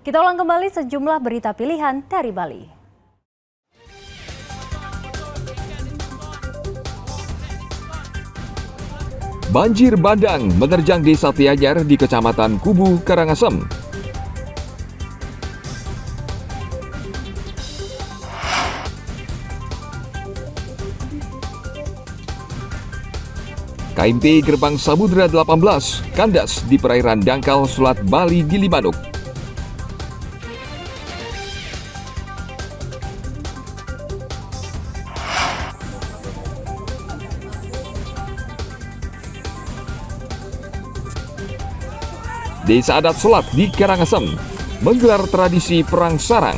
Kita ulang kembali sejumlah berita pilihan dari Bali. Banjir bandang menerjang Desa Tianyar di Kecamatan Kubu, Karangasem. KMP Gerbang Samudra 18 kandas di perairan dangkal Selat Bali Gilimanuk. Desa adat Selat di Karangasem menggelar tradisi perang sarang.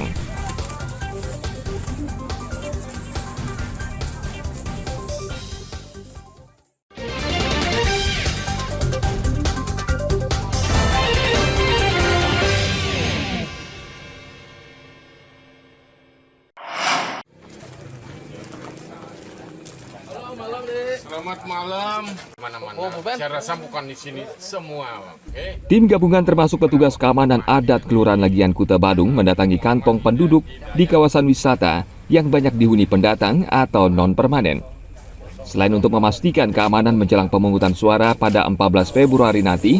Selamat malam. Mana-mana. Saya rasa bukan di sini semua. Okay? Tim gabungan termasuk petugas keamanan adat Kelurahan Legian Kuta Badung mendatangi kantong penduduk di kawasan wisata yang banyak dihuni pendatang atau non-permanen. Selain untuk memastikan keamanan menjelang pemungutan suara pada 14 Februari nanti,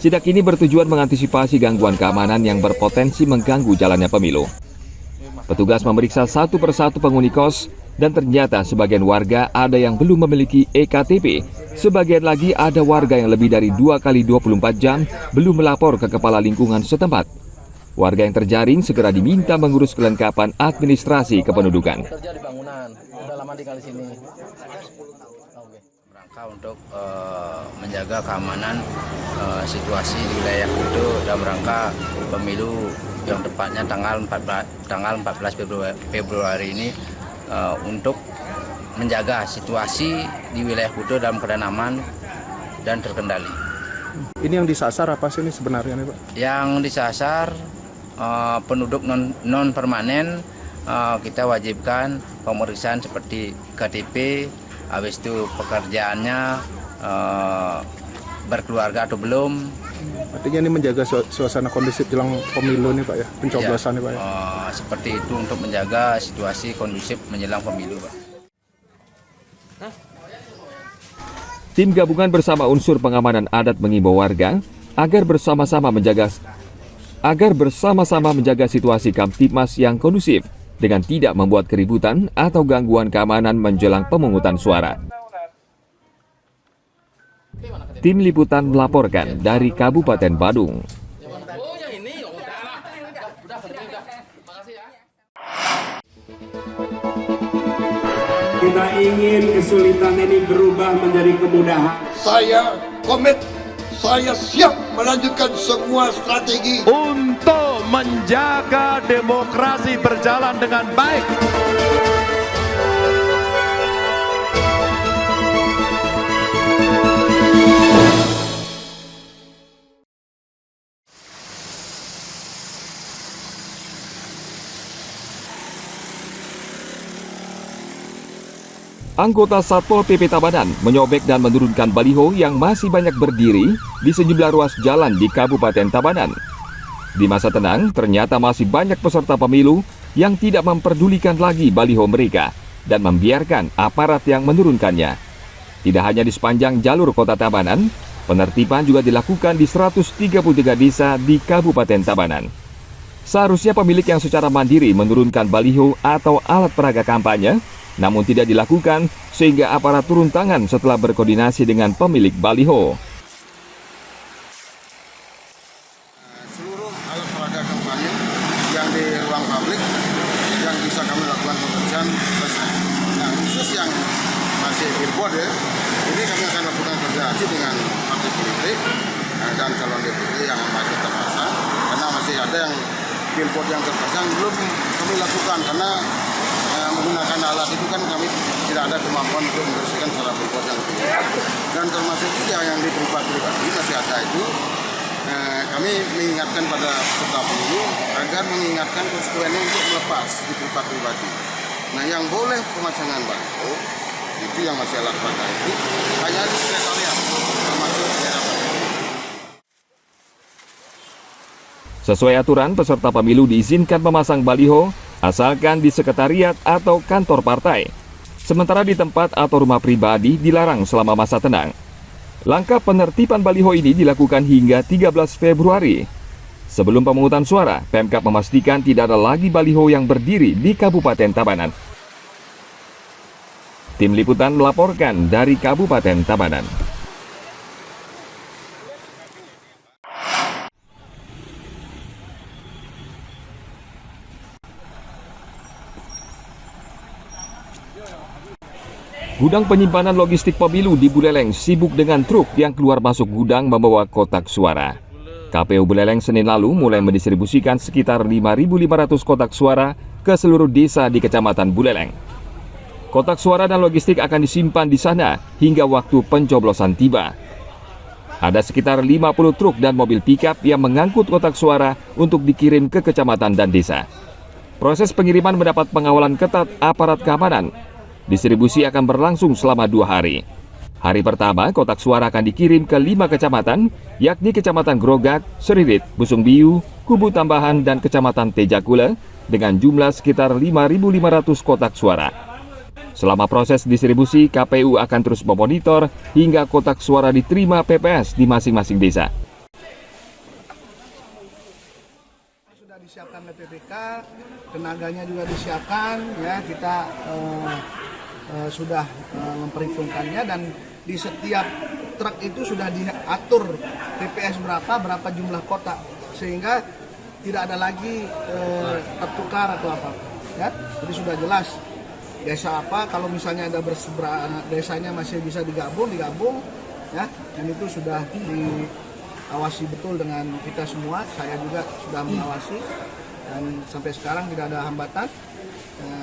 sidak ini bertujuan mengantisipasi gangguan keamanan yang berpotensi mengganggu jalannya pemilu. Petugas memeriksa satu persatu penghuni kos dan ternyata sebagian warga ada yang belum memiliki EKTP. Sebagian lagi ada warga yang lebih dari 2 kali 24 jam belum melapor ke kepala lingkungan setempat. Warga yang terjaring segera diminta mengurus kelengkapan administrasi kependudukan. Kerja di bangunan, udah lama tinggal di sini. Rangka untuk menjaga keamanan situasi di wilayah itu dalam rangka pemilu yang tepatnya tanggal 14 Februari ini, untuk menjaga situasi di wilayah Kuto dalam keadaan aman dan terkendali. Ini yang disasar apa sih ini sebenarnya nih Pak? Yang disasar penduduk non permanen, kita wajibkan pemeriksaan seperti KTP, habis itu pekerjaannya, berkeluarga atau belum. Artinya ini menjaga suasana kondusif jelang pemilu nih Pak ya, pencoblosan nih Pak ya. Seperti itu untuk menjaga situasi kondusif menjelang pemilu Pak. Tim gabungan bersama unsur pengamanan adat mengimbau warga agar bersama-sama menjaga situasi Kamtibmas yang kondusif dengan tidak membuat keributan atau gangguan keamanan menjelang pemungutan suara. Tim liputan melaporkan dari Kabupaten Badung. Kita ingin kesulitan ini berubah menjadi kemudahan. Saya komit, saya siap melanjutkan semua strategi untuk menjaga demokrasi berjalan dengan baik. Anggota Satpol PP Tabanan menyobek dan menurunkan baliho yang masih banyak berdiri di sejumlah ruas jalan di Kabupaten Tabanan. Di masa tenang, ternyata masih banyak peserta pemilu yang tidak memperdulikan lagi baliho mereka dan membiarkan aparat yang menurunkannya. Tidak hanya di sepanjang jalur kota Tabanan, penertiban juga dilakukan di 133 desa di Kabupaten Tabanan. Seharusnya pemilik yang secara mandiri menurunkan baliho atau alat peraga kampanye, namun tidak dilakukan sehingga aparat turun tangan setelah berkoordinasi dengan pemilik baliho. seluruh alat peraga kampanye yang di ruang publik yang bisa kami lakukan pemeriksaan. Nah, khusus yang masih billboard ya, ini kami akan lakukan koordinasi dengan partai politik dan calon DPD yang masih terpasang, karena masih ada yang billboard yang terpasang belum kami lakukan karena menggunakan alat itu kan kami tidak ada kemampuan untuk membersihkan secara billboard yang keluar. Dan termasuk juga yang di pribadi masih ada itu. Kami mengingatkan pada peserta pemilu agar mengingatkan konstituennya untuk melepas di pribadi. Nah, yang boleh pemasangan baliho itu yang masih alat peraga itu hanya di sekretariat, termasuk daerah. Sesuai aturan, peserta pemilu diizinkan memasang baliho asalkan di sekretariat atau kantor partai. Sementara di tempat atau rumah pribadi dilarang selama masa tenang. Langkah penertiban baliho ini dilakukan hingga 13 Februari. Sebelum pemungutan suara, Pemkab memastikan tidak ada lagi baliho yang berdiri di Kabupaten Tabanan. Tim Liputan melaporkan dari Kabupaten Tabanan. Gudang penyimpanan logistik pemilu di Buleleng sibuk dengan truk yang keluar masuk gudang membawa kotak suara. KPU Buleleng Senin lalu mulai mendistribusikan sekitar 5.500 kotak suara ke seluruh desa di Kecamatan Buleleng. Kotak suara dan logistik akan disimpan di sana hingga waktu pencoblosan tiba. Ada sekitar 50 truk dan mobil pickup yang mengangkut kotak suara untuk dikirim ke kecamatan dan desa. Proses pengiriman mendapat pengawalan ketat aparat keamanan. Distribusi akan berlangsung selama 2 hari. Hari pertama, kotak suara akan dikirim ke 5 kecamatan, yakni Kecamatan Grogat, Seririt, Busung Biu, Kubu Tambahan, dan Kecamatan Tejakula, dengan jumlah sekitar 5.500 kotak suara. Selama proses distribusi, KPU akan terus memonitor hingga kotak suara diterima PPS di masing-masing desa. Sudah disiapkan oleh PPK, tenaganya juga disiapkan, ya kita sudah memperhitungkannya, dan di setiap truk itu sudah diatur PPS berapa jumlah kotak, sehingga tidak ada lagi tertukar atau apa, ya. Jadi sudah jelas desa apa, kalau misalnya ada desanya masih bisa digabung, ya, dan itu sudah diawasi betul dengan kita semua. Saya juga sudah mengawasi dan sampai sekarang tidak ada hambatan.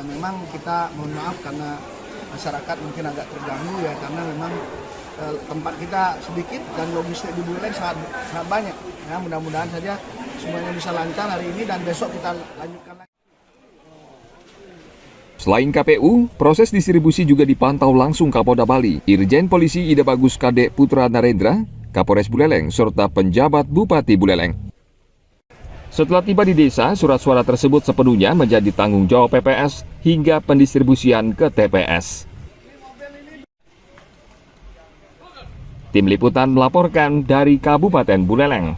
Memang kita mohon maaf karena masyarakat mungkin agak terganggu, ya, karena memang tempat kita sedikit dan logistik di Buleleng sangat banyak. Ya, mudah-mudahan saja semuanya bisa lancar hari ini dan besok kita lanjutkan lagi. Selain KPU, proses distribusi juga dipantau langsung Kapolda Bali, Irjen Polisi Ida Bagus Kadek Putra Narendra, Kapolres Buleleng, serta penjabat Bupati Buleleng. Setelah tiba di desa, surat suara tersebut sepenuhnya menjadi tanggung jawab PPS hingga pendistribusian ke TPS. Tim Liputan melaporkan dari Kabupaten Buleleng.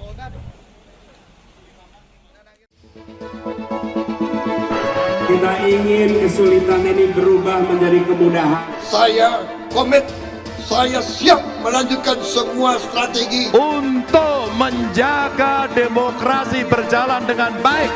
Kita ingin kesulitan ini berubah menjadi kemudahan. Saya komit, saya siap melanjutkan semua strategi untuk menjaga demokrasi berjalan dengan baik.